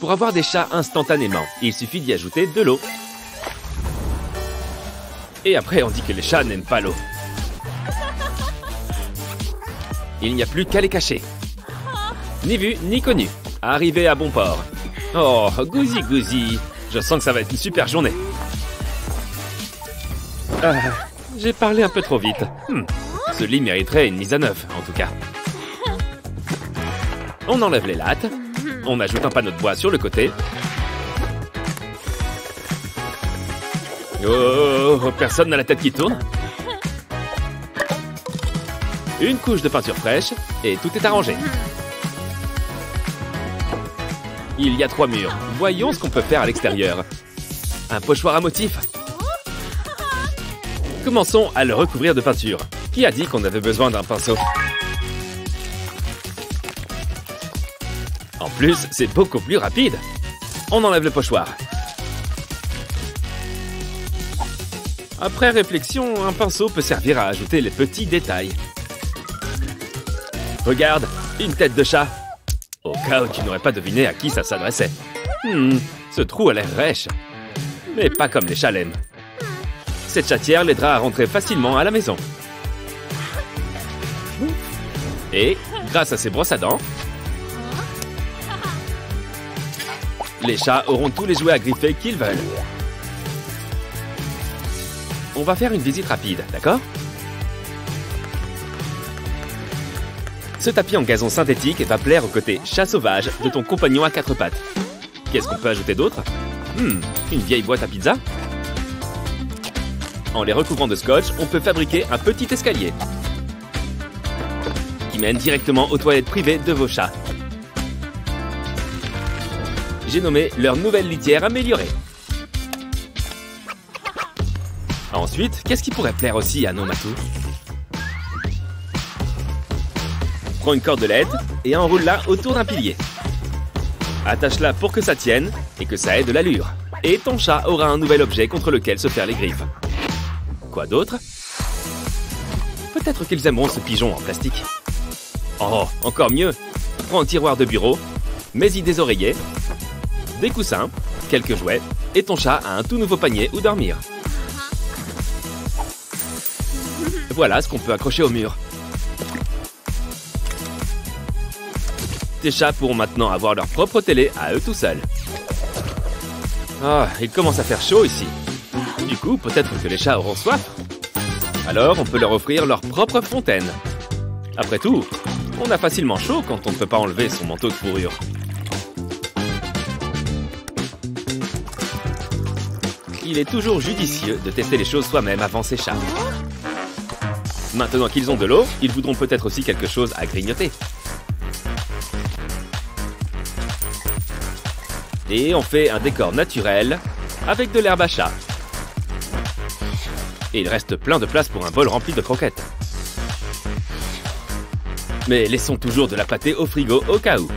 Pour avoir des chats instantanément, il suffit d'y ajouter de l'eau. Et après, on dit que les chats n'aiment pas l'eau. Il n'y a plus qu'à les cacher. Ni vu, ni connu. Arrivé à bon port. Oh, Gouzi Gouzi. Je sens que ça va être une super journée. J'ai parlé un peu trop vite. Ce lit mériterait une mise à neuf, en tout cas. On enlève les lattes. On ajoute un panneau de bois sur le côté. Oh, personne n'a la tête qui tourne. Une couche de peinture fraîche et tout est arrangé. Il y a 3 murs. Voyons ce qu'on peut faire à l'extérieur. Un pochoir à motif. Commençons à le recouvrir de peinture. Qui a dit qu'on avait besoin d'un pinceau? En plus, c'est beaucoup plus rapide. On enlève le pochoir. Après réflexion, un pinceau peut servir à ajouter les petits détails. Regarde, une tête de chat. Au cas où tu n'aurais pas deviné à qui ça s'adressait. Ce trou a l'air rêche. Mais pas comme les chats l'aiment. Cette chatière l'aidera à rentrer facilement à la maison. Et, grâce à ces brosses à dents, les chats auront tous les jouets à griffer qu'ils veulent. On va faire une visite rapide, d'accord? Ce tapis en gazon synthétique va plaire au côté chat sauvage de ton compagnon à 4 pattes. Qu'est-ce qu'on peut ajouter d'autre? Une vieille boîte à pizza? En les recouvrant de scotch, on peut fabriquer un petit escalier qui mène directement aux toilettes privées de vos chats. J'ai nommé leur nouvelle litière améliorée. Ensuite, qu'est-ce qui pourrait plaire aussi à nos matous? Prends une cordelette et enroule-la autour d'un pilier. Attache-la pour que ça tienne et que ça ait de l'allure. Et ton chat aura un nouvel objet contre lequel se faire les griffes. Quoi d'autre? Peut-être qu'ils aimeront ce pigeon en plastique. Oh, encore mieux. Prends un tiroir de bureau, mets-y des oreillers, des coussins, quelques jouets, et ton chat a un tout nouveau panier où dormir. Voilà ce qu'on peut accrocher au mur. Tes chats pourront maintenant avoir leur propre télé à eux tout seuls. Ah, il commence à faire chaud ici. Du coup, peut-être que les chats auront soif. Alors, on peut leur offrir leur propre fontaine. Après tout, on a facilement chaud quand on ne peut pas enlever son manteau de fourrure. Il est toujours judicieux de tester les choses soi-même avant ses chats. Maintenant qu'ils ont de l'eau, ils voudront peut-être aussi quelque chose à grignoter. Et on fait un décor naturel avec de l'herbe à chat. Et il reste plein de place pour un bol rempli de croquettes. Mais laissons toujours de la pâtée au frigo au cas où.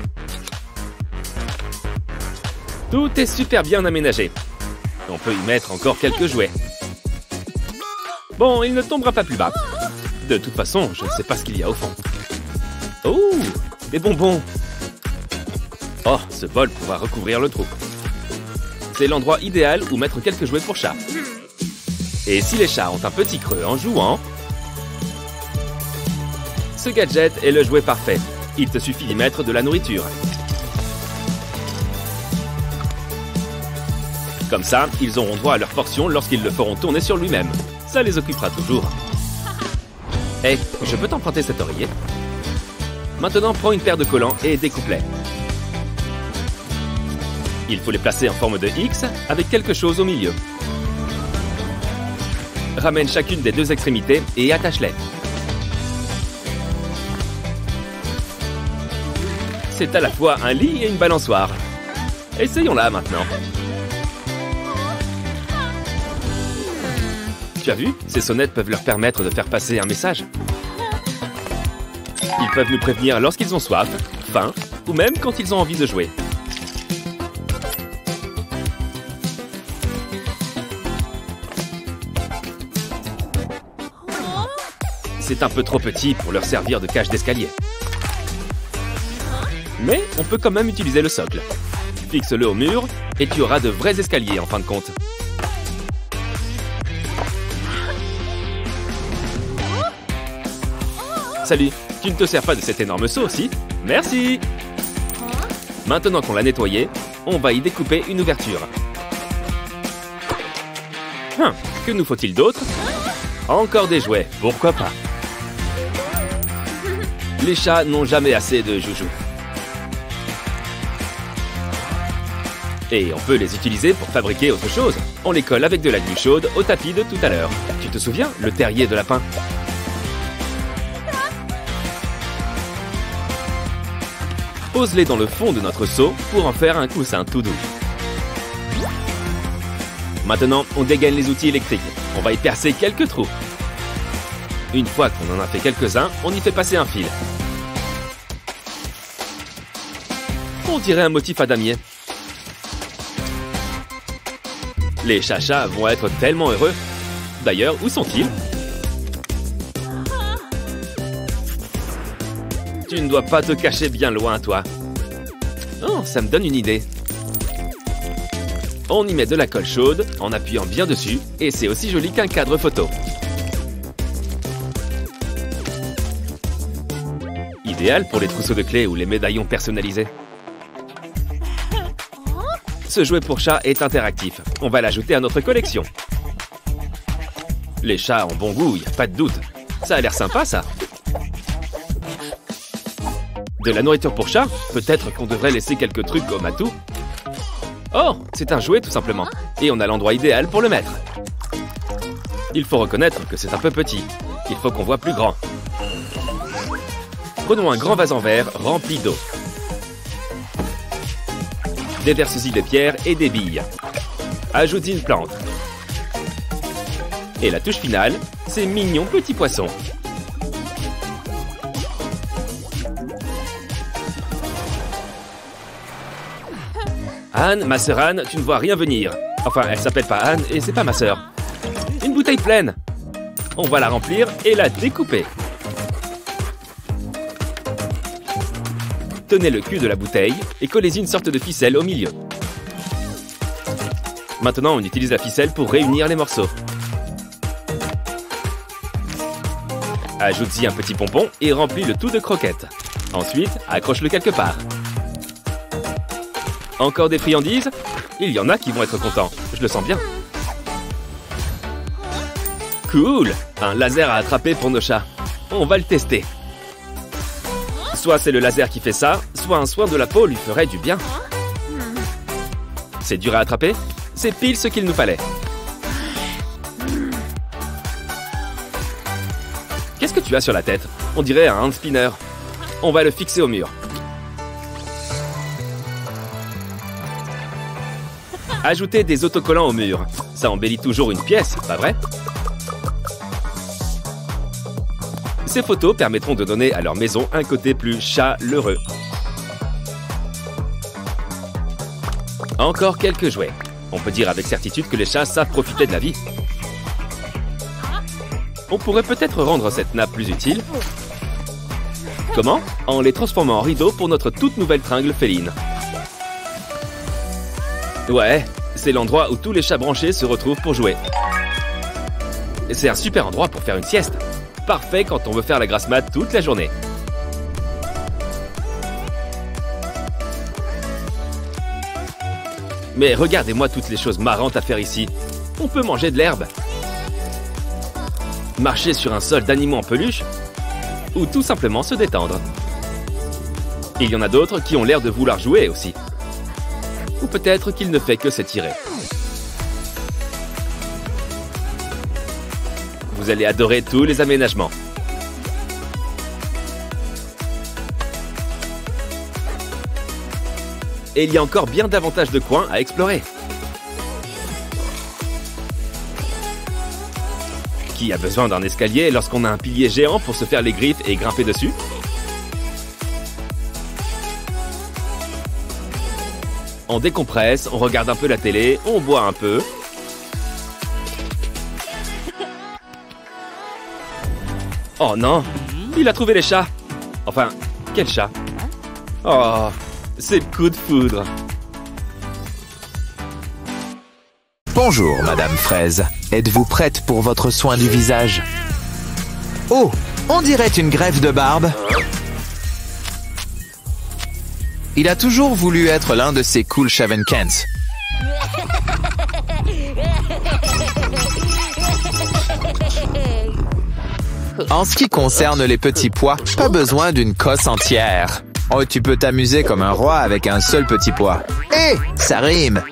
Tout est super bien aménagé. On peut y mettre encore quelques jouets. Bon, il ne tombera pas plus bas. De toute façon, je ne sais pas ce qu'il y a au fond. Oh, des bonbons. Oh, ce bol pourra recouvrir le trou. C'est l'endroit idéal où mettre quelques jouets pour chats. Et si les chats ont un petit creux en jouant, ce gadget est le jouet parfait. Il te suffit d'y mettre de la nourriture. Comme ça, ils auront droit à leur portion lorsqu'ils le feront tourner sur lui-même. Ça les occupera toujours. Hey, je peux t'emprunter cet oreiller? Maintenant, prends une paire de collants et découpe-les. Il faut les placer en forme de X avec quelque chose au milieu. Ramène chacune des deux extrémités et attache-les. C'est à la fois un lit et une balançoire. Essayons-la maintenant. Tu as vu? Ces sonnettes peuvent leur permettre de faire passer un message. Ils peuvent nous prévenir lorsqu'ils ont soif, faim ou même quand ils ont envie de jouer. C'est un peu trop petit pour leur servir de cage d'escalier. Mais on peut quand même utiliser le socle. Fixe-le au mur et tu auras de vrais escaliers en fin de compte. Salut, tu ne te sers pas de cet énorme seau aussi? Merci! Maintenant qu'on l'a nettoyé, on va y découper une ouverture. Que nous faut-il d'autre? Encore des jouets, pourquoi pas? Les chats n'ont jamais assez de joujoux. Et on peut les utiliser pour fabriquer autre chose. On les colle avec de la glu chaude au tapis de tout à l'heure. Tu te souviens, le terrier de lapin? Pose-les dans le fond de notre seau pour en faire un coussin tout doux. Maintenant, on dégaine les outils électriques. On va y percer quelques trous. Une fois qu'on en a fait quelques-uns, on y fait passer un fil. On dirait un motif à damier. Les chachas vont être tellement heureux. D'ailleurs, où sont-ils? Tu ne dois pas te cacher bien loin, toi. Oh, ça me donne une idée. On y met de la colle chaude en appuyant bien dessus et c'est aussi joli qu'un cadre photo. Idéal pour les trousseaux de clés ou les médaillons personnalisés. Ce jouet pour chat est interactif. On va l'ajouter à notre collection. Les chats ont bon goût, y a pas de doute. Ça a l'air sympa, ça. De la nourriture pour chat? Peut-être qu'on devrait laisser quelques trucs au matou. Oh, c'est un jouet tout simplement. Et on a l'endroit idéal pour le mettre. Il faut reconnaître que c'est un peu petit. Il faut qu'on voit plus grand. Prenons un grand vase en verre rempli d'eau. Déverse-y des pierres et des billes. Ajoute une plante. Et la touche finale, c'est mignon petit poisson. Anne, ma sœur Anne, tu ne vois rien venir. Enfin, elle s'appelle pas Anne et c'est pas ma sœur. Une bouteille pleine. On va la remplir et la découper. Tenez le cul de la bouteille et collez-y une sorte de ficelle au milieu. Maintenant, on utilise la ficelle pour réunir les morceaux. Ajoute-y un petit pompon et remplis le tout de croquettes. Ensuite, accroche-le quelque part. Encore des friandises? Il y en a qui vont être contents, je le sens bien. Cool! Un laser à attraper pour nos chats. On va le tester. Soit c'est le laser qui fait ça, soit un soin de la peau lui ferait du bien. C'est dur à attraper? C'est pile ce qu'il nous fallait. Qu'est-ce que tu as sur la tête? On dirait un hand spinner. On va le fixer au mur. Ajoutez des autocollants au mur. Ça embellit toujours une pièce, pas vrai? Ces photos permettront de donner à leur maison un côté plus chaleureux. Encore quelques jouets. On peut dire avec certitude que les chats savent profiter de la vie. On pourrait peut-être rendre cette nappe plus utile. Comment? En les transformant en rideaux pour notre toute nouvelle tringle féline. Ouais, c'est l'endroit où tous les chats branchés se retrouvent pour jouer. C'est un super endroit pour faire une sieste. Parfait quand on veut faire la grasse mat toute la journée. Mais regardez-moi toutes les choses marrantes à faire ici. On peut manger de l'herbe, marcher sur un sol d'animaux en peluche, ou tout simplement se détendre. Il y en a d'autres qui ont l'air de vouloir jouer aussi. Ou peut-être qu'il ne fait que s'étirer. Vous allez adorer tous les aménagements. Et il y a encore bien davantage de coins à explorer. Qui a besoin d'un escalier lorsqu'on a un pilier géant pour se faire les griffes et grimper dessus? On décompresse, on regarde un peu la télé, on boit un peu. Oh non, il a trouvé les chats. Enfin, quel chat? Oh, c'est le coup de foudre. Bonjour, Madame Fraise. Êtes-vous prête pour votre soin du visage? Oh, on dirait une greffe de barbe. Il a toujours voulu être l'un de ces cool Shavenkens. En ce qui concerne les petits pois, pas besoin d'une cosse entière. Oh, tu peux t'amuser comme un roi avec un seul petit pois. Hé, ça rime.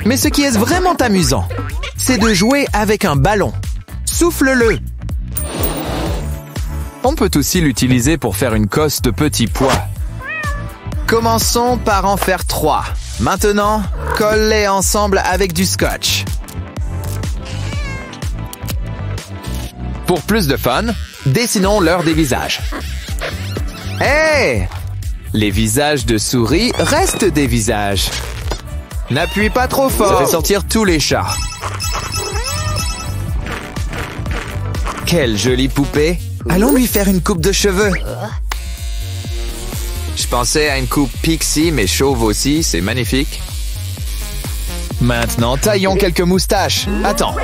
Mais ce qui est vraiment amusant, c'est de jouer avec un ballon. Souffle-le. On peut aussi l'utiliser pour faire une cosse de petits pois. Commençons par en faire 3. Maintenant, colle-les ensemble avec du scotch. Pour plus de fun, dessinons-leur des visages. Hey! Les visages de souris restent des visages. N'appuie pas trop fort, ça fait sortir tous les chats. Quelle jolie poupée! Allons lui faire une coupe de cheveux. Je pensais à une coupe pixie, mais chauve aussi, c'est magnifique. Maintenant, taillons quelques moustaches. Attends.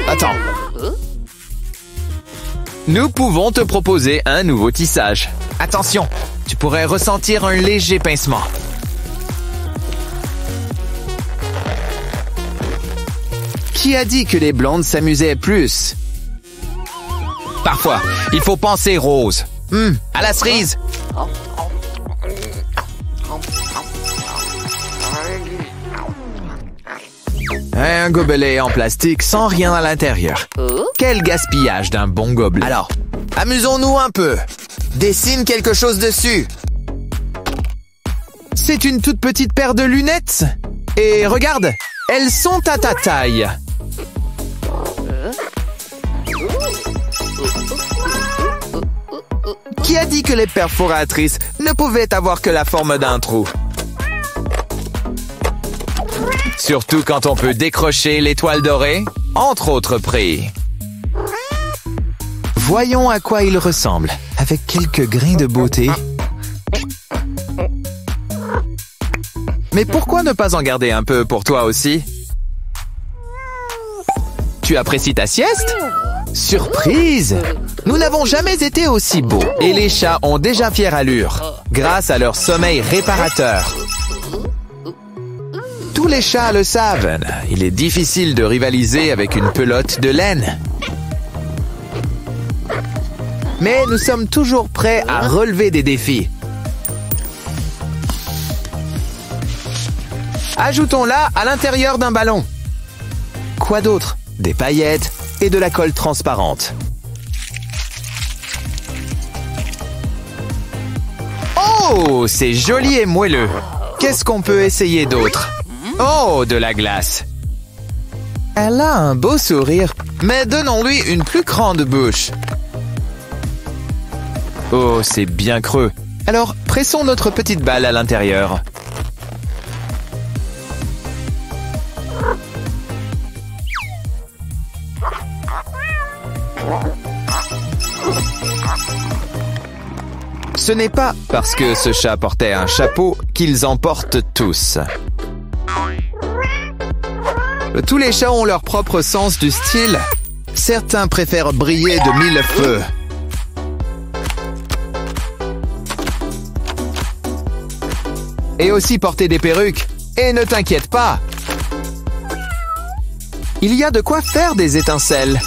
Nous pouvons te proposer un nouveau tissage. Attention, tu pourrais ressentir un léger pincement. Qui a dit que les blondes s'amusaient plus? Parfois, il faut penser rose. À la cerise. Un gobelet en plastique sans rien à l'intérieur. Quel gaspillage d'un bon gobelet. Alors, amusons-nous un peu. Dessine quelque chose dessus. C'est une toute petite paire de lunettes. Et regarde, elles sont à ta taille. Qui a dit que les perforatrices ne pouvaient avoir que la forme d'un trou? Surtout quand on peut décrocher l'étoile dorée, entre autres prix. Voyons à quoi il ressemble, avec quelques grains de beauté. Mais pourquoi ne pas en garder un peu pour toi aussi? Tu apprécies ta sieste? Surprise! Nous n'avons jamais été aussi beaux et les chats ont déjà fière allure, grâce à leur sommeil réparateur. Tous les chats le savent, il est difficile de rivaliser avec une pelote de laine. Mais nous sommes toujours prêts à relever des défis. Ajoutons-la à l'intérieur d'un ballon. Quoi d'autre? Des paillettes et de la colle transparente. Oh, c'est joli et moelleux. Qu'est-ce qu'on peut essayer d'autre? Oh, de la glace. Elle a un beau sourire, mais donnons-lui une plus grande bouche. Oh, c'est bien creux. Alors, pressons notre petite balle à l'intérieur. Ce n'est pas parce que ce chat portait un chapeau qu'ils en portent tous. Tous les chats ont leur propre sens du style. Certains préfèrent briller de 1000 feux. Et aussi porter des perruques. Et ne t'inquiète pas, il y a de quoi faire des étincelles.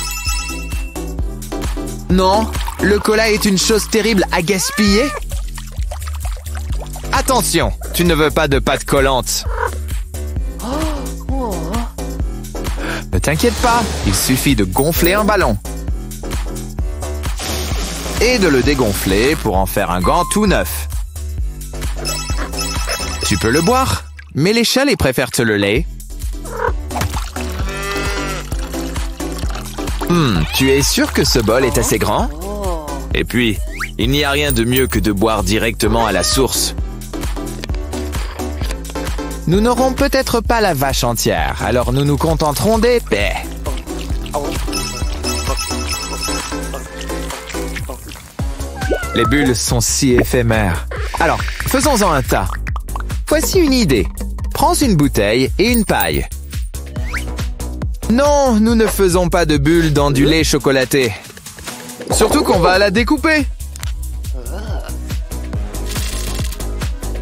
Non, le cola est une chose terrible à gaspiller. Attention, tu ne veux pas de pâte collante. Ne t'inquiète pas, il suffit de gonfler un ballon. Et de le dégonfler pour en faire un gant tout neuf. Tu peux le boire, mais les chats les préfèrent le lait. Tu es sûr que ce bol est assez grand? Et puis, il n'y a rien de mieux que de boire directement à la source. Nous n'aurons peut-être pas la vache entière, alors nous nous contenterons des paix. Les bulles sont si éphémères. Alors, faisons-en un tas. Voici une idée. Prends une bouteille et une paille. Non, nous ne faisons pas de bulles dans du lait chocolaté. Surtout qu'on va la découper.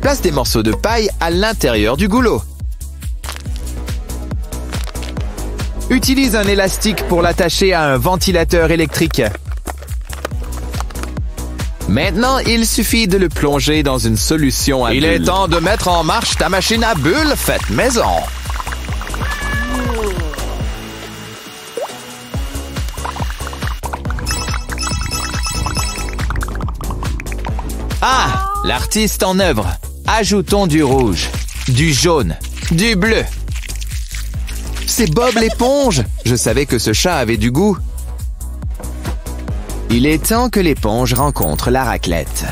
Place des morceaux de paille à l'intérieur du goulot. Utilise un élastique pour l'attacher à un ventilateur électrique. Maintenant, il suffit de le plonger dans une solution à bulles. Il est temps de mettre en marche ta machine à bulles faite maison. Ah, l'artiste en œuvre. Ajoutons du rouge, du jaune, du bleu. C'est Bob l'éponge. Je savais que ce chat avait du goût. Il est temps que l'éponge rencontre la raclette.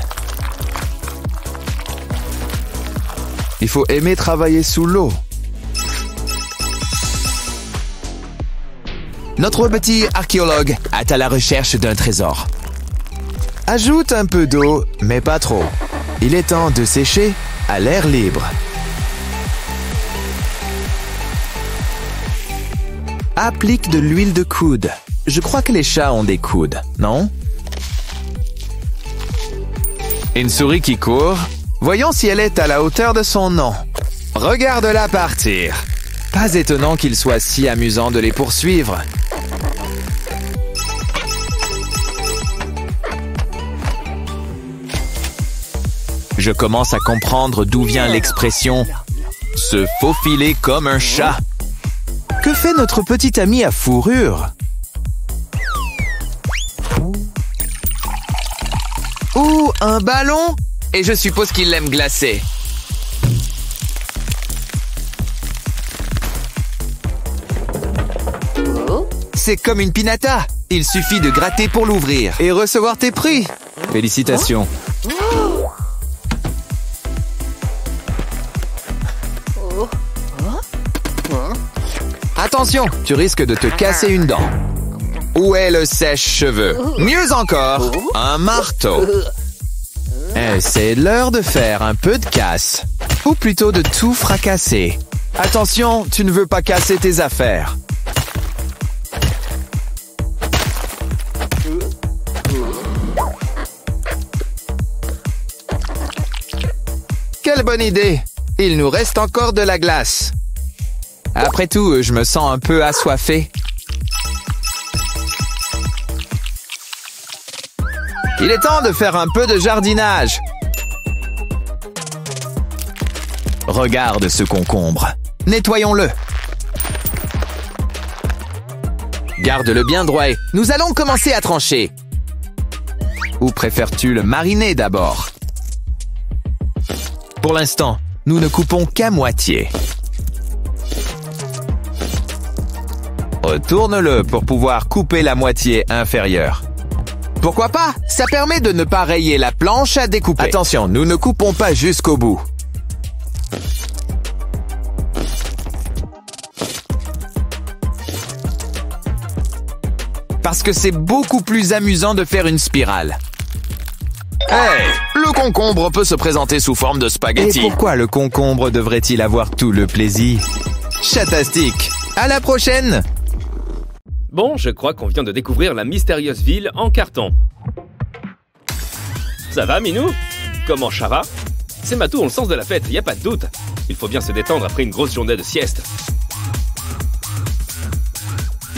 Il faut aimer travailler sous l'eau. Notre petit archéologue est à la recherche d'un trésor. Ajoute un peu d'eau, mais pas trop. Il est temps de sécher à l'air libre. Applique de l'huile de coude. Je crois que les chats ont des coudes, non? Une souris qui court. Voyons si elle est à la hauteur de son nom. Regarde-la partir. Pas étonnant qu'il soit si amusant de les poursuivre. Je commence à comprendre d'où vient l'expression « se faufiler comme un chat ». Que fait notre petit ami à fourrure? Ouh, un ballon? Et je suppose qu'il l'aime glacé. C'est comme une pinata. Il suffit de gratter pour l'ouvrir et recevoir tes prix. Félicitations. Attention, tu risques de te casser une dent. Où est le sèche-cheveux? Mieux encore, un marteau. C'est l'heure de faire un peu de casse. Ou plutôt de tout fracasser. Attention, tu ne veux pas casser tes affaires. Quelle bonne idée! Il nous reste encore de la glace. Après tout, je me sens un peu assoiffé. Il est temps de faire un peu de jardinage. Regarde ce concombre. Nettoyons-le. Garde-le bien droit. Nous allons commencer à trancher. Ou préfères-tu le mariner d'abord? Pour l'instant, nous ne coupons qu'à moitié. Retourne-le pour pouvoir couper la moitié inférieure. Pourquoi pas? Ça permet de ne pas rayer la planche à découper. Attention, nous ne coupons pas jusqu'au bout. Parce que c'est beaucoup plus amusant de faire une spirale. Hey! Le concombre peut se présenter sous forme de spaghetti. Et pourquoi le concombre devrait-il avoir tout le plaisir? Chatastique! À la prochaine! Bon, je crois qu'on vient de découvrir la mystérieuse ville en carton. Ça va, Minou? Comment ça va? C'est Matou ont le sens de la fête, y a pas de doute. Il faut bien se détendre après une grosse journée de sieste.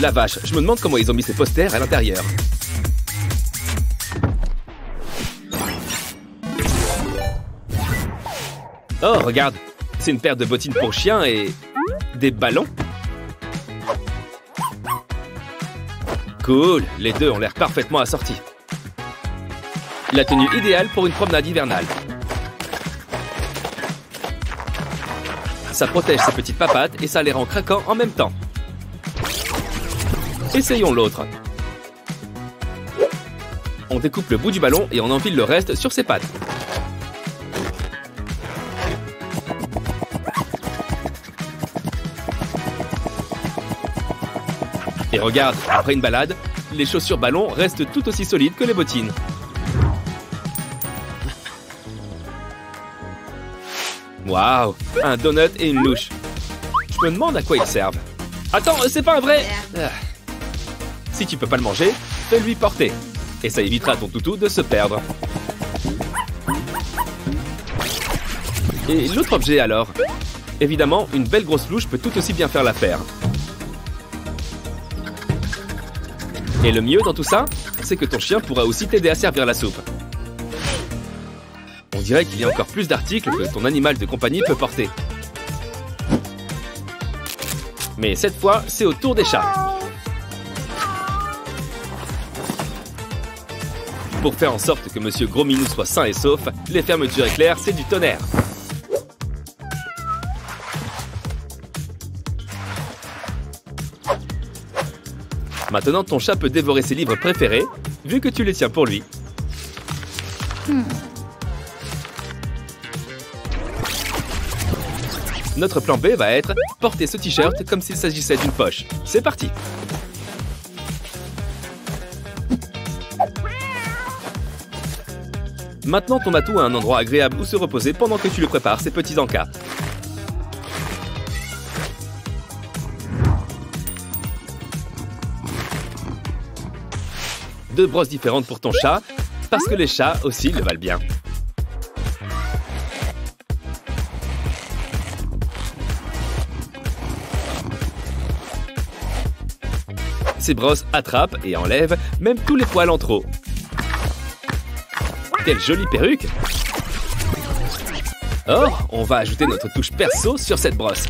La vache, je me demande comment ils ont mis ces posters à l'intérieur. Oh, regarde, c'est une paire de bottines pour chien et... des ballons. Cool, les deux ont l'air parfaitement assortis. La tenue idéale pour une promenade hivernale. Ça protège ses petites papates et ça les rend craquants en même temps. Essayons l'autre. On découpe le bout du ballon et on enfile le reste sur ses pattes. Et regarde, après une balade, les chaussures ballon restent tout aussi solides que les bottines. Waouh, un donut et une louche. Je me demande à quoi ils servent. Attends, c'est pas un vrai... Ah. Si tu peux pas le manger, fais-lui porter. Et ça évitera à ton toutou de se perdre. Et l'autre objet alors? Évidemment, une belle grosse louche peut tout aussi bien faire l'affaire. Et le mieux dans tout ça, c'est que ton chien pourra aussi t'aider à servir la soupe. On dirait qu'il y a encore plus d'articles que ton animal de compagnie peut porter. Mais cette fois, c'est au tour des chats. Pour faire en sorte que Monsieur Gros Minou soit sain et sauf, les fermetures éclairs, c'est du tonnerre. Maintenant, ton chat peut dévorer ses livres préférés, vu que tu les tiens pour lui. Notre plan B va être porter ce t-shirt comme s'il s'agissait d'une poche. C'est parti! Maintenant, ton atout a un endroit agréable où se reposer pendant que tu le prépares ses petits encas. Deux brosses différentes pour ton chat, parce que les chats aussi le valent bien. Ces brosses attrapent et enlèvent même tous les poils en trop. Quelle jolie perruque! Oh, on va ajouter notre touche perso sur cette brosse.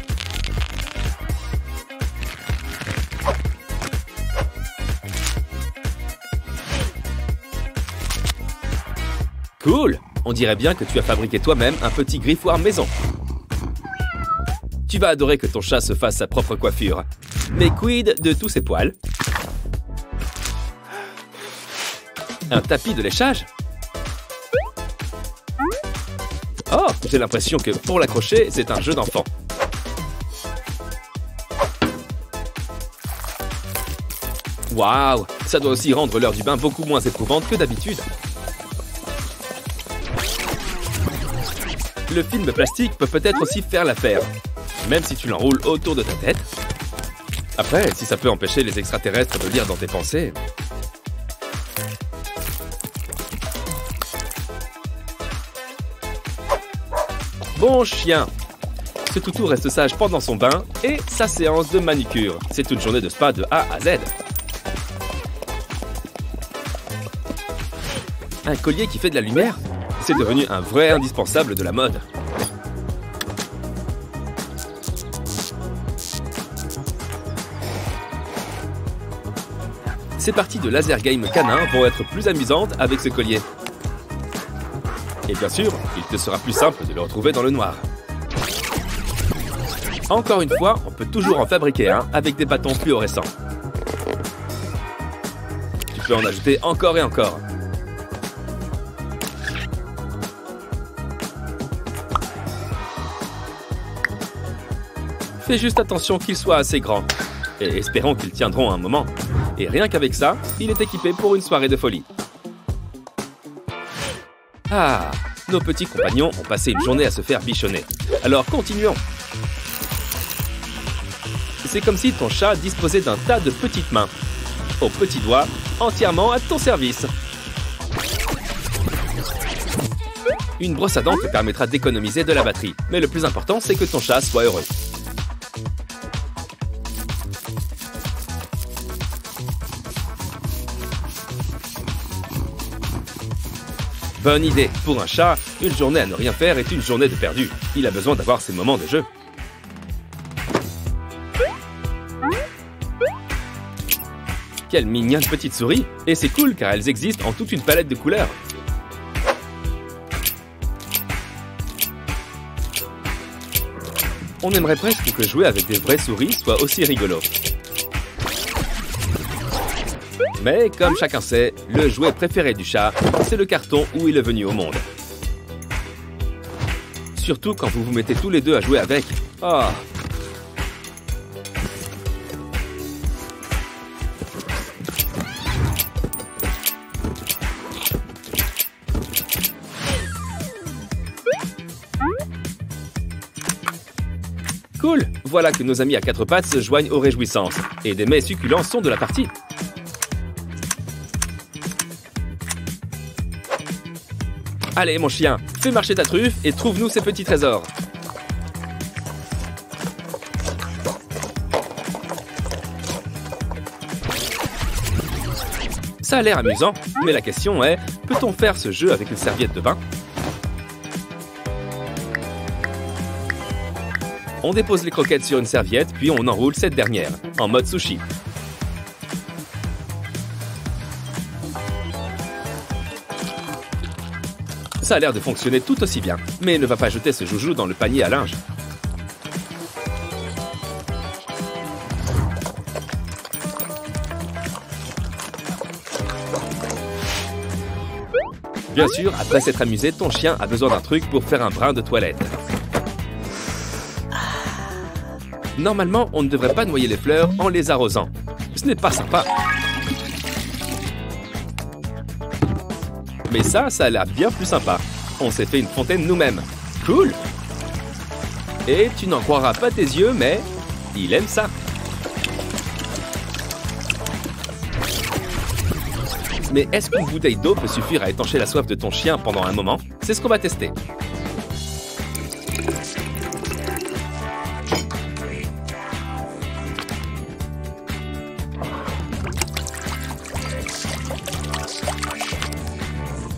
Cool! On dirait bien que tu as fabriqué toi-même un petit griffoir maison. Tu vas adorer que ton chat se fasse sa propre coiffure. Mais quid de tous ces poils? Un tapis de léchage? Oh, j'ai l'impression que pour l'accrocher, c'est un jeu d'enfant. Waouh, ça doit aussi rendre l'heure du bain beaucoup moins éprouvante que d'habitude. Le film plastique peut peut-être aussi faire l'affaire, même si tu l'enroules autour de ta tête. Après, si ça peut empêcher les extraterrestres de lire dans tes pensées... Bon chien! Ce toutou reste sage pendant son bain et sa séance de manucure. C'est une journée de spa de A à Z. Un collier qui fait de la lumière? C'est devenu un vrai indispensable de la mode. Ces parties de laser game canin vont être plus amusantes avec ce collier. Et bien sûr, il te sera plus simple de le retrouver dans le noir. Encore une fois, on peut toujours en fabriquer un avec des bâtons fluorescents. Tu peux en ajouter encore et encore. Fais juste attention qu'il soit assez grand. Et espérons qu'ils tiendront un moment. Et rien qu'avec ça, il est équipé pour une soirée de folie. Ah, nos petits compagnons ont passé une journée à se faire bichonner. Alors continuons. C'est comme si ton chat disposait d'un tas de petites mains, aux petits doigts, entièrement à ton service. Une brosse à dents te permettra d'économiser de la batterie, mais le plus important, c'est que ton chat soit heureux. Bonne idée. Pour un chat, une journée à ne rien faire est une journée de perdu. Il a besoin d'avoir ses moments de jeu. Quelle mignonne petite souris. Et c'est cool car elles existent en toute une palette de couleurs. On aimerait presque que jouer avec des vraies souris soit aussi rigolo. Mais comme chacun sait, le jouet préféré du chat, c'est le carton où il est venu au monde. Surtout quand vous vous mettez tous les deux à jouer avec. Oh. Cool, voilà que nos amis à quatre pattes se joignent aux réjouissances. Et des mets succulents sont de la partie. Allez, mon chien, fais marcher ta truffe et trouve-nous ces petits trésors. Ça a l'air amusant, mais la question est, peut-on faire ce jeu avec une serviette de bain? On dépose les croquettes sur une serviette, puis on enroule cette dernière, en mode sushi. Ça a l'air de fonctionner tout aussi bien, mais ne va pas jeter ce joujou dans le panier à linge. Bien sûr, après s'être amusé, ton chien a besoin d'un truc pour faire un brin de toilette. Normalement, on ne devrait pas noyer les fleurs en les arrosant. Ce n'est pas sympa. Mais ça a l'air bien plus sympa. On s'est fait une fontaine nous-mêmes. Cool! Et tu n'en croiras pas tes yeux, mais il aime ça. Mais est-ce qu'une bouteille d'eau peut suffire à étancher la soif de ton chien pendant un moment? C'est ce qu'on va tester.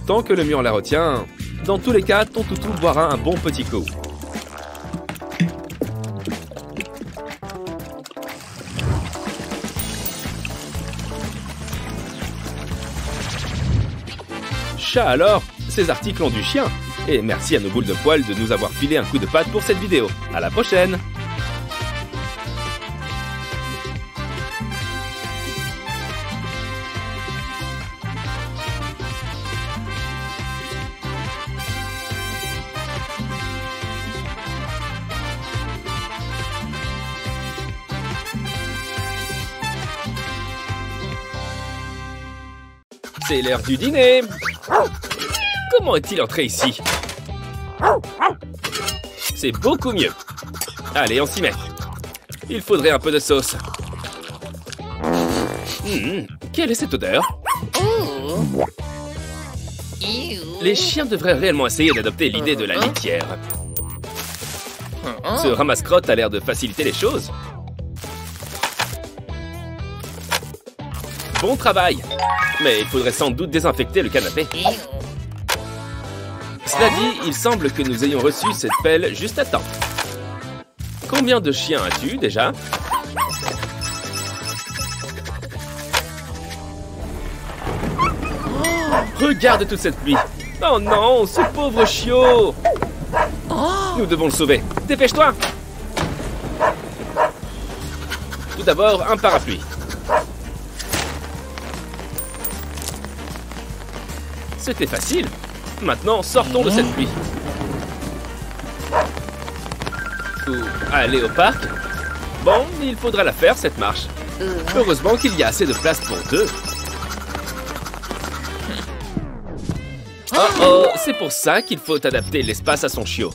Tant que le mur la retient, dans tous les cas, ton toutou boira un bon petit coup. Chat alors, ces articles ont du chien. Et merci à nos boules de poils de nous avoir filé un coup de patte pour cette vidéo. À la prochaine! C'est l'heure du dîner. Comment est-il entré ici? C'est beaucoup mieux. Allez, on s'y met. Il faudrait un peu de sauce. Quelle est cette odeur? Les chiens devraient réellement essayer d'adopter l'idée de la litière. Ce ramasse-crotte a l'air de faciliter les choses. Bon travail! Mais il faudrait sans doute désinfecter le canapé. Cela dit, il semble que nous ayons reçu cette pelle juste à temps. Combien de chiens as-tu déjà? Regarde toute cette pluie! Oh non, ce pauvre chiot! Nous devons le sauver. Dépêche-toi! Tout d'abord, un parapluie. C'était facile. Maintenant, sortons de cette pluie. Ou aller au parc. Bon, il faudra la faire, cette marche. Heureusement qu'il y a assez de place pour deux. Oh, c'est pour ça qu'il faut adapter l'espace à son chiot.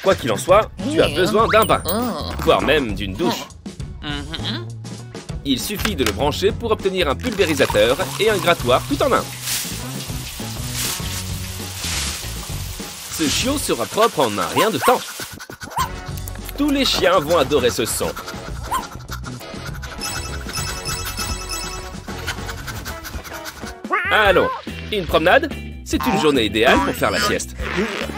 Quoi qu'il en soit, tu as besoin d'un bain, voire même d'une douche. Il suffit de le brancher pour obtenir un pulvérisateur et un grattoir tout en un. Ce chiot sera propre en un rien de temps. Tous les chiens vont adorer ce son. Allons, une promenade? C'est une journée idéale pour faire la sieste.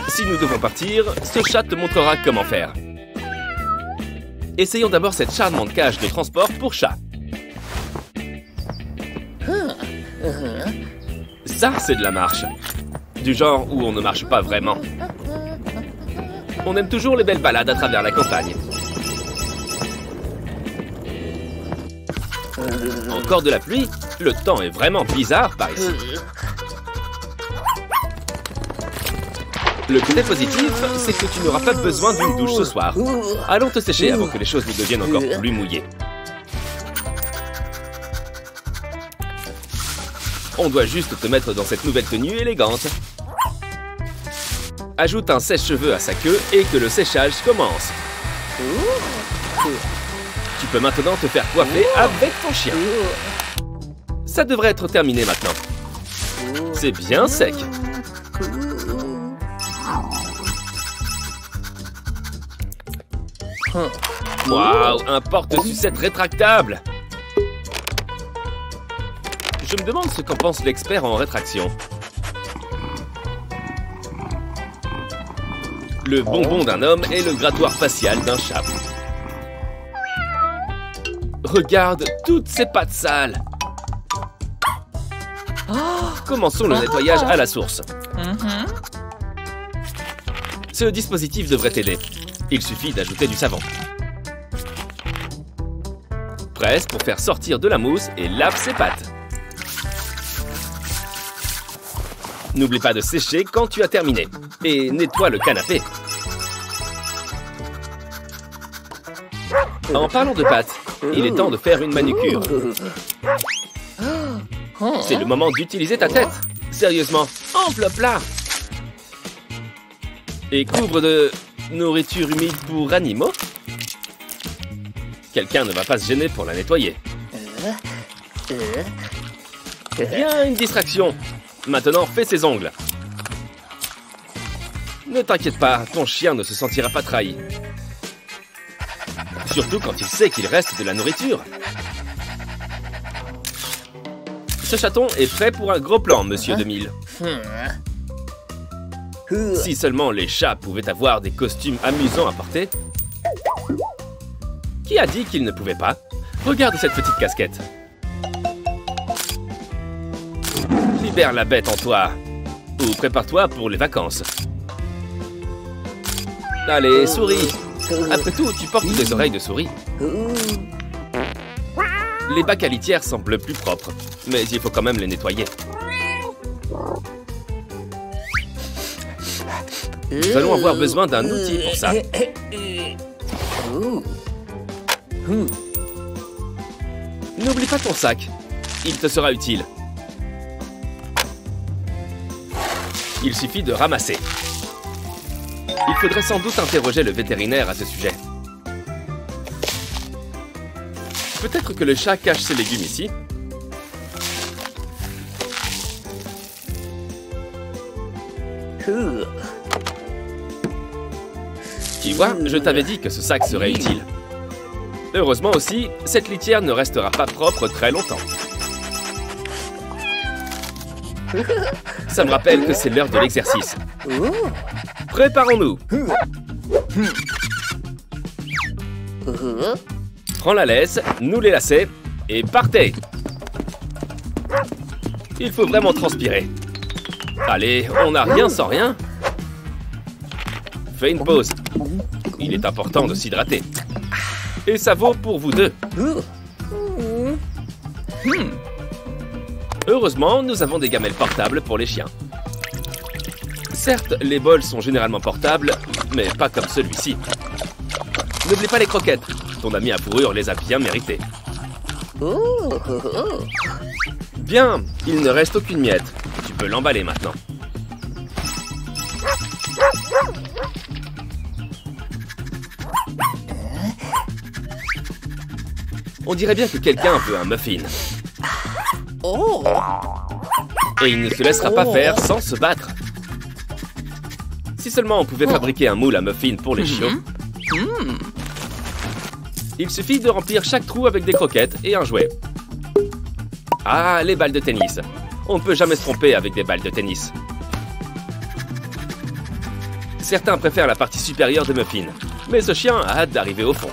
Si nous devons partir, ce chat te montrera comment faire. Essayons d'abord cette charmante cage de transport pour chat. Ça, c'est de la marche. Du genre où on ne marche pas vraiment. On aime toujours les belles balades à travers la campagne. Encore de la pluie? Le temps est vraiment bizarre par ici. Le côté positif, c'est que tu n'auras pas besoin d'une douche ce soir. Allons te sécher avant que les choses ne deviennent encore plus mouillées. On doit juste te mettre dans cette nouvelle tenue élégante. Ajoute un sèche-cheveux à sa queue et que le séchage commence. Tu peux maintenant te faire coiffer avec ton chien. Ça devrait être terminé maintenant. C'est bien sec. Waouh, un porte-sucette rétractable. Je me demande ce qu'en pense l'expert en rétraction. Le bonbon d'un homme et le grattoir facial d'un chat. Regarde toutes ces pattes sales. Commençons le nettoyage à la source. Ce dispositif devrait t'aider. Il suffit d'ajouter du savon. Presse pour faire sortir de la mousse et lave ses pattes. N'oublie pas de sécher quand tu as terminé. Et nettoie le canapé. En parlant de pâtes, il est temps de faire une manucure. C'est le moment d'utiliser ta tête. Sérieusement, enveloppe là. Et couvre de nourriture humide pour animaux. Quelqu'un ne va pas se gêner pour la nettoyer. Bien, une distraction. Maintenant, fais ses ongles. Ne t'inquiète pas, ton chien ne se sentira pas trahi. Surtout quand il sait qu'il reste de la nourriture. Ce chaton est prêt pour un gros plan, monsieur 2000. Si seulement les chats pouvaient avoir des costumes amusants à porter. Qui a dit qu'ils ne pouvaient pas? Regarde cette petite casquette. Libère la bête en toi. Ou prépare-toi pour les vacances. Allez, souris. Après tout, tu portes des oreilles de souris. Les bacs à litière semblent plus propres, mais il faut quand même les nettoyer. Nous allons avoir besoin d'un outil pour ça. N'oublie pas ton sac. Il te sera utile. Il suffit de ramasser. Il faudrait sans doute interroger le vétérinaire à ce sujet. Peut-être que le chat cache ses légumes ici. Tu vois, je t'avais dit que ce sac serait utile. Heureusement aussi, cette litière ne restera pas propre très longtemps. Ça me rappelle que c'est l'heure de l'exercice. Préparons-nous. Prends la laisse, noue les lacets et partez. Il faut vraiment transpirer. Allez, on n'a rien sans rien. Fais une pause. Il est important de s'hydrater. Et ça vaut pour vous deux. Heureusement, nous avons des gamelles portables pour les chiens. Certes, les bols sont généralement portables, mais pas comme celui-ci. N'oublie pas les croquettes. Ton ami à fourrure les a bien méritées. Bien, il ne reste aucune miette. Tu peux l'emballer maintenant. On dirait bien que quelqu'un veut un muffin. Et il ne se laissera pas faire sans se battre. Si seulement on pouvait fabriquer un moule à muffin pour les chiots. Il suffit de remplir chaque trou avec des croquettes et un jouet. Ah, les balles de tennis. On ne peut jamais se tromper avec des balles de tennis. Certains préfèrent la partie supérieure des muffins, mais ce chien a hâte d'arriver au fond.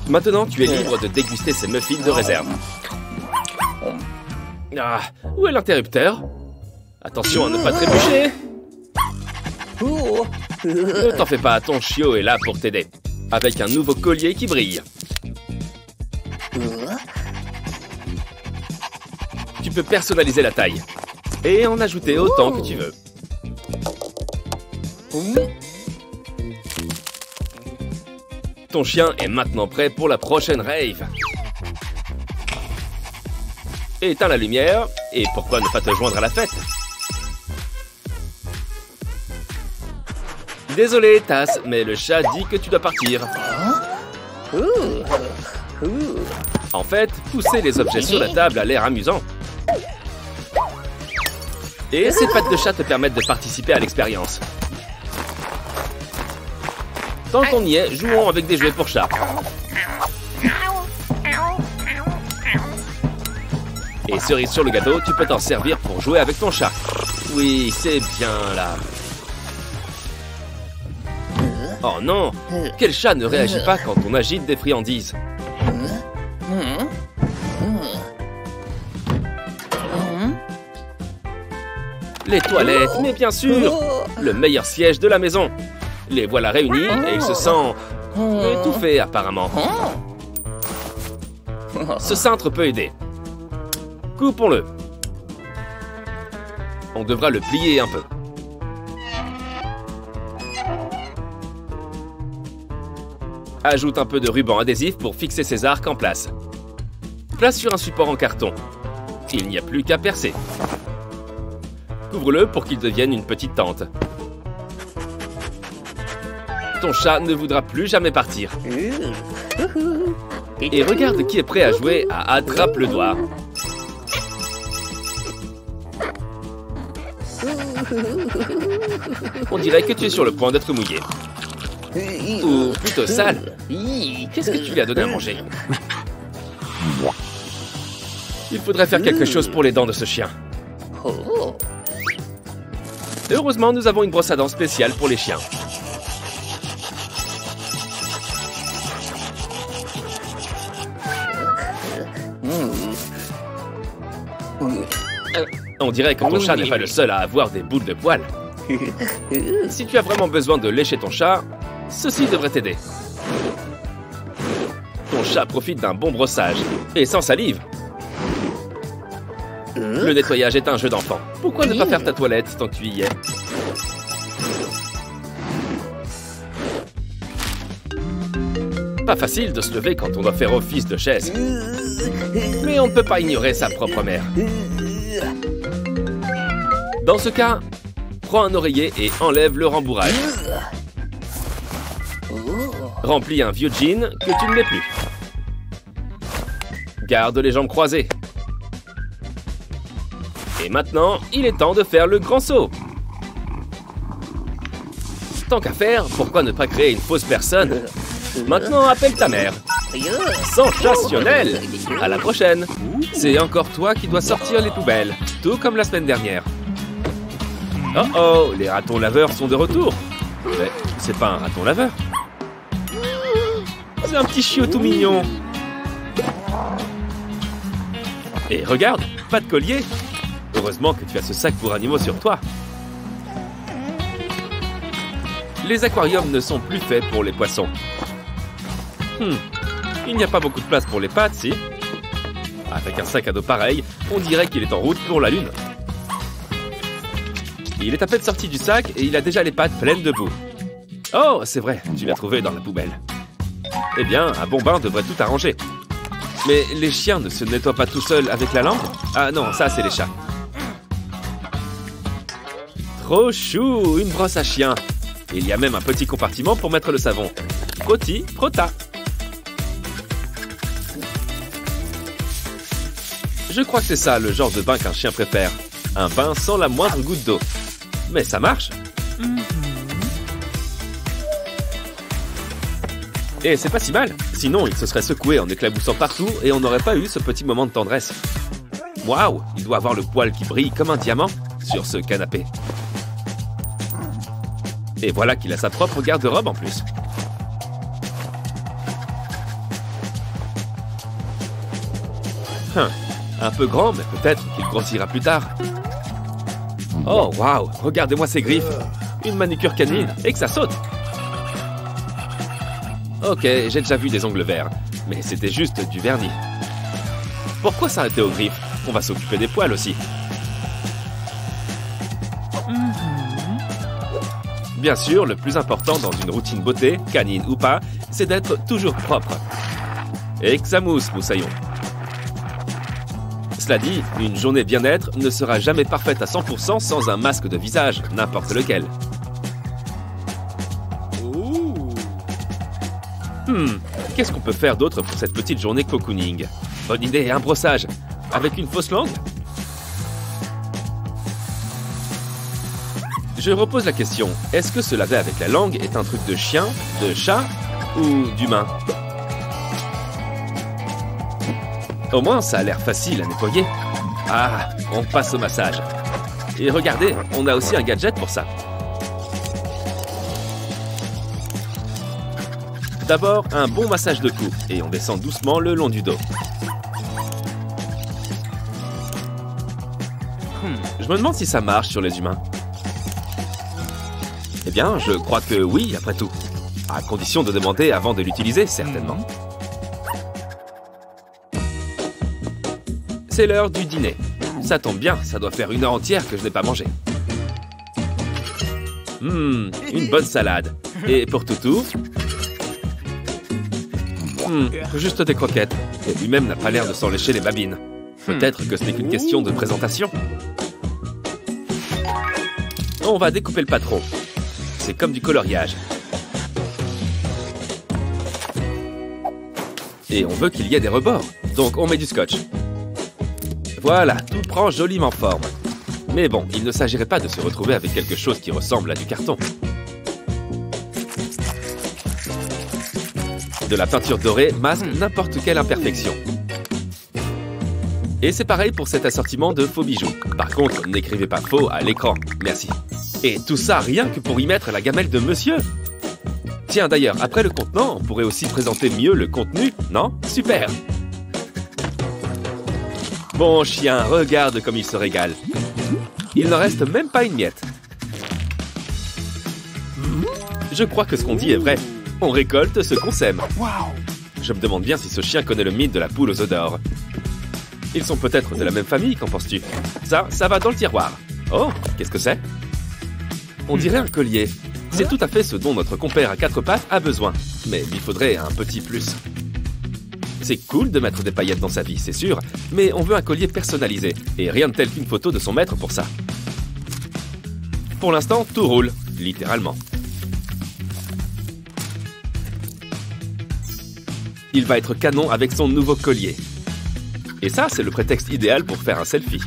Maintenant, tu es libre de déguster ces muffins de réserve. Ah, où est l'interrupteur? Attention à ne pas trébucher. Ne t'en fais pas, ton chiot est là pour t'aider. Avec un nouveau collier qui brille. Tu peux personnaliser la taille. Et en ajouter autant que tu veux. Ton chien est maintenant prêt pour la prochaine rave. Éteins la lumière, et pourquoi ne pas te joindre à la fête? Désolé, Tass, mais le chat dit que tu dois partir. En fait, pousser les objets sur la table a l'air amusant. Et ces pattes de chat te permettent de participer à l'expérience. Tant qu'on y est, jouons avec des jouets pour chat. Et cerise sur le gâteau, tu peux t'en servir pour jouer avec ton chat. Oui, c'est bien là. Oh non! Quel chat ne réagit pas quand on agite des friandises? Les toilettes, mais bien sûr! Le meilleur siège de la maison. Les voilà réunis et il se sent étouffé apparemment. Ce cintre peut aider. Coupons-le. On devra le plier un peu. Ajoute un peu de ruban adhésif pour fixer ses arcs en place. Place sur un support en carton. Il n'y a plus qu'à percer. Couvre-le pour qu'il devienne une petite tente. Ton chat ne voudra plus jamais partir. Et regarde qui est prêt à jouer à Attrape le doigt. On dirait que tu es sur le point d'être mouillé. Ou plutôt sale. Qu'est-ce que tu lui as donné à manger? Il faudrait faire quelque chose pour les dents de ce chien. Heureusement, nous avons une brosse à dents spéciale pour les chiens. On dirait que ton chat n'est pas le seul à avoir des boules de poils. Si tu as vraiment besoin de lécher ton chat, ceci devrait t'aider. Ton chat profite d'un bon brossage, et sans salive. Le nettoyage est un jeu d'enfant. Pourquoi ne pas faire ta toilette tant que tu y es? Pas facile de se lever quand on doit faire office de chaise. Mais on ne peut pas ignorer sa propre mère. Dans ce cas, prends un oreiller et enlève le rembourrage. Remplis un vieux jean que tu ne mets plus. Garde les jambes croisées. Et maintenant, il est temps de faire le grand saut. Tant qu'à faire, pourquoi ne pas créer une fausse personne? Maintenant, appelle ta mère. Sensationnel! À la prochaine. C'est encore toi qui dois sortir les poubelles, tout comme la semaine dernière. Oh oh, les ratons laveurs sont de retour. Mais c'est pas un raton laveur. C'est un petit chiot tout mignon. Et regarde, pas de collier. Heureusement que tu as ce sac pour animaux sur toi. Les aquariums ne sont plus faits pour les poissons. Il n'y a pas beaucoup de place pour les pattes, si? Avec un sac à dos pareil, on dirait qu'il est en route pour la Lune. Il est à peine sorti du sac et il a déjà les pattes pleines de boue. Oh, c'est vrai, tu l'as trouvé dans la poubelle. Eh bien, un bon bain devrait tout arranger. Mais les chiens ne se nettoient pas tout seuls avec la langue? Ah non, ça c'est les chats. Trop chou, une brosse à chien. Il y a même un petit compartiment pour mettre le savon. Frotti, frotta. Je crois que c'est ça le genre de bain qu'un chien préfère. Un bain sans la moindre goutte d'eau. Mais ça marche. Et c'est pas si mal. Sinon, il se serait secoué en éclaboussant partout et on n'aurait pas eu ce petit moment de tendresse. Waouh, il doit avoir le poil qui brille comme un diamant sur ce canapé. Et voilà qu'il a sa propre garde-robe en plus. Un peu grand, mais peut-être qu'il grossira plus tard. Oh, waouh, regardez-moi ces griffes. Une manucure canine et que ça saute. Ok, j'ai déjà vu des ongles verts, mais c'était juste du vernis. Pourquoi s'arrêter aux griffes? On va s'occuper des poils aussi. Bien sûr, le plus important dans une routine beauté, canine ou pas, c'est d'être toujours propre. Et que ça mousse, moussaillon. Cela dit, une journée bien-être ne sera jamais parfaite à 100% sans un masque de visage, n'importe lequel. Qu'est-ce qu'on peut faire d'autre pour cette petite journée cocooning? Bonne idée, un brossage. Avec une fausse langue? Je repose la question, est-ce que se laver avec la langue est un truc de chien, de chat ou d'humain? Au moins, ça a l'air facile à nettoyer. Ah, on passe au massage. Et regardez, on a aussi un gadget pour ça. D'abord, un bon massage de cou, et on descend doucement le long du dos. Je me demande si ça marche sur les humains. Eh bien, je crois que oui, après tout. À condition de demander avant de l'utiliser, certainement. C'est l'heure du dîner. Ça tombe bien, ça doit faire 1 heure entière que je n'ai pas mangé. Une bonne salade. Et pour Toutou, juste des croquettes. Et lui-même n'a pas l'air de s'en lécher les babines. Peut-être que ce n'est qu'une question de présentation. On va découper le patron. C'est comme du coloriage. Et on veut qu'il y ait des rebords. Donc on met du scotch. Voilà, tout prend joliment forme. Mais bon, il ne s'agirait pas de se retrouver avec quelque chose qui ressemble à du carton. De la peinture dorée masque n'importe quelle imperfection. Et c'est pareil pour cet assortiment de faux bijoux. Par contre, n'écrivez pas faux à l'écran. Merci. Et tout ça rien que pour y mettre la gamelle de monsieur. Tiens, d'ailleurs, après le contenant, on pourrait aussi présenter mieux le contenu, non? Super! Bon chien, regarde comme il se régale. Il n'en reste même pas une miette. Je crois que ce qu'on dit est vrai. On récolte ce qu'on sème. Je me demande bien si ce chien connaît le mythe de la poule aux œufs d'or. Ils sont peut-être de la même famille, qu'en penses-tu? Ça va dans le tiroir. Oh, qu'est-ce que c'est? On dirait un collier. C'est tout à fait ce dont notre compère à 4 pattes a besoin. Mais il faudrait un petit plus. C'est cool de mettre des paillettes dans sa vie, c'est sûr, mais on veut un collier personnalisé, et rien de tel qu'une photo de son maître pour ça. Pour l'instant, tout roule, littéralement. Il va être canon avec son nouveau collier. Et ça, c'est le prétexte idéal pour faire un selfie.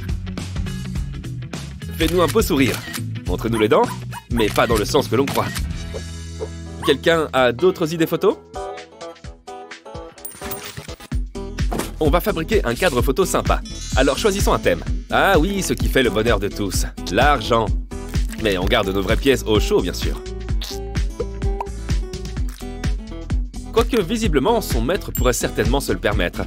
Fais-nous un beau sourire. Montre-nous les dents, mais pas dans le sens que l'on croit. Quelqu'un a d'autres idées photos? On va fabriquer un cadre photo sympa. Alors choisissons un thème. Ah oui, ce qui fait le bonheur de tous. L'argent. Mais on garde nos vraies pièces au chaud, bien sûr. Quoique, visiblement, son maître pourrait certainement se le permettre.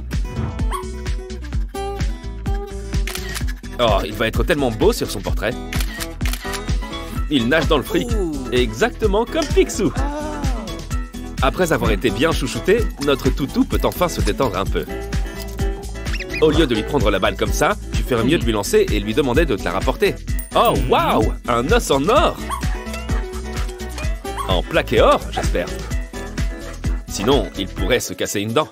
Oh, il va être tellement beau sur son portrait. Il nage dans le fric. Exactement comme Picsou. Après avoir été bien chouchouté, notre toutou peut enfin se détendre un peu. Au lieu de lui prendre la balle comme ça, tu ferais mieux de lui lancer et lui demander de te la rapporter. Oh, waouh! Un os en or! En plaqué or, j'espère. Sinon, il pourrait se casser une dent.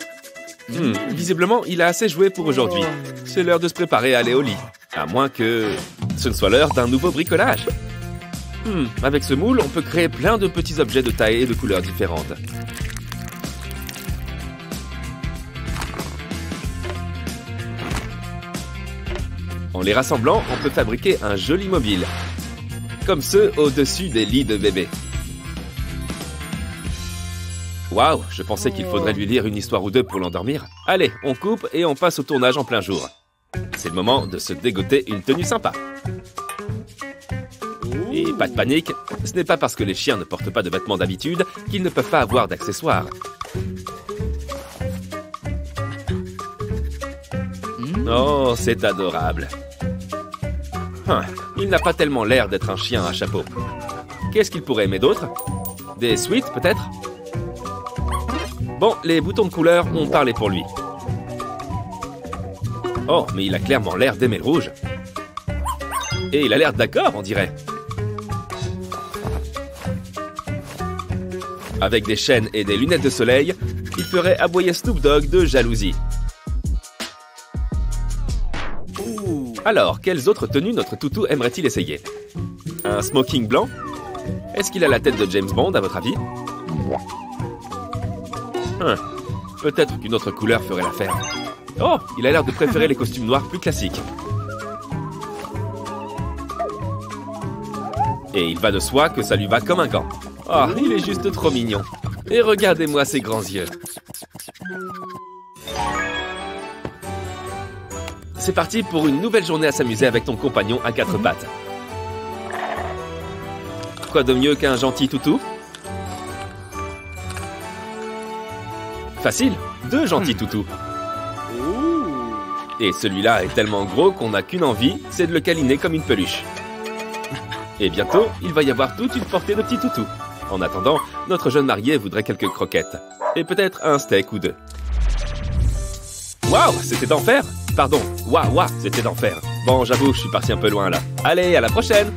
Visiblement, il a assez joué pour aujourd'hui. C'est l'heure de se préparer à aller au lit. À moins que ce ne soit l'heure d'un nouveau bricolage. Avec ce moule, on peut créer plein de petits objets de taille et de couleurs différentes. En les rassemblant, on peut fabriquer un joli mobile. Comme ceux au-dessus des lits de bébés. Waouh, je pensais qu'il faudrait lui lire une histoire ou deux pour l'endormir. Allez, on coupe et on passe au tournage en plein jour. C'est le moment de se dégoter une tenue sympa. Et pas de panique, ce n'est pas parce que les chiens ne portent pas de vêtements d'habitude qu'ils ne peuvent pas avoir d'accessoires. Oh, c'est adorable. Il n'a pas tellement l'air d'être un chien à chapeau. Qu'est-ce qu'il pourrait aimer d'autre? Des sweats, peut-être? Bon, les boutons de couleur ont parlé pour lui. Oh, mais il a clairement l'air d'aimer le rouge. Et il a l'air d'accord, on dirait. Avec des chaînes et des lunettes de soleil, il ferait aboyer Snoop Dogg de jalousie. Alors, quelles autres tenues notre toutou aimerait-il essayer? Un smoking blanc? Est-ce qu'il a la tête de James Bond, à votre avis? Peut-être qu'une autre couleur ferait l'affaire. Oh, il a l'air de préférer les costumes noirs plus classiques. Et il va de soi que ça lui va comme un gant. Oh, il est juste trop mignon. Et regardez-moi ses grands yeux. C'est parti pour une nouvelle journée à s'amuser avec ton compagnon à quatre pattes. Quoi de mieux qu'un gentil toutou? Facile, 2 gentils toutous. Et celui-là est tellement gros qu'on n'a qu'une envie, c'est de le câliner comme une peluche. Et bientôt, il va y avoir toute une portée de petits toutous. En attendant, notre jeune marié voudrait quelques croquettes. Et peut-être un steak ou 2. Waouh, c'était d'enfer! Pardon, waouh, c'était d'enfer. Bon, j'avoue, je suis parti un peu loin là. Allez, à la prochaine!